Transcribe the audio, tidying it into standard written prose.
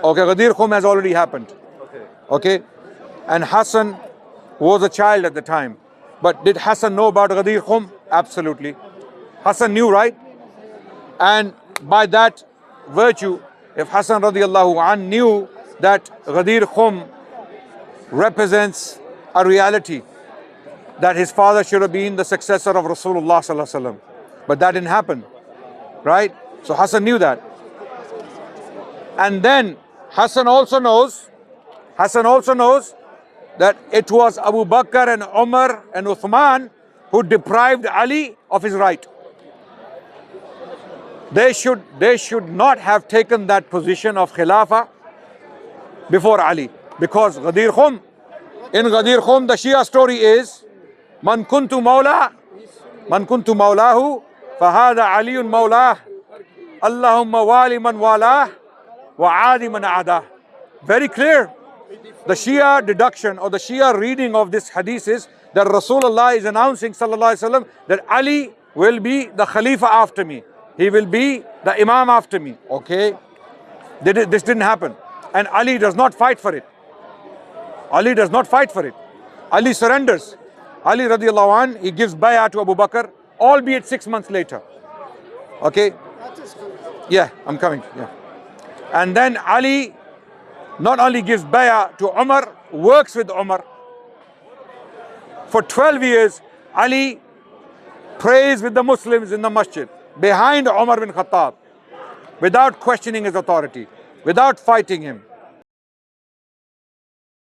Okay, Ghadir Khumm has already happened. Okay, and Hassan was a child at the time. But did Hassan know about Ghadir Khumm? Absolutely. Hassan knew, right? And by that virtue, if Hassan radiallahu an knew that Ghadir Khumm represents a reality, that his father should have been the successor of Rasulullah sallallahu alaihi wasallam, but that didn't happen, right? So Hassan knew that. And then Hassan also knows that it was Abu Bakr and Umar and Uthman who deprived Ali of his right. They should not have taken that position of Khilafah before Ali. Because in Ghadir Khumm, the Shia story is, Man kuntu mawlahu, fahada aliyun mawlah, Allahumma wali man walah, wa adi man adah. Very clear. The Shia deduction or the Shia reading of this hadith is that Rasulullah is announcing sallallahu alaihi wasallam that Ali will be the Khalifa after me. He will be the Imam after me. Okay? This didn't happen. And Ali does not fight for it. Ali does not fight for it. Ali surrenders. Ali radiallahu anh, he gives bay'ah to Abu Bakr, albeit 6 months later. Okay? Yeah, I'm coming. Yeah. And then Ali not only gives bay'ah to Umar, works with Umar. For 12 years, Ali prays with the Muslims in the masjid, behind Umar bin Khattab, without questioning his authority, without fighting him.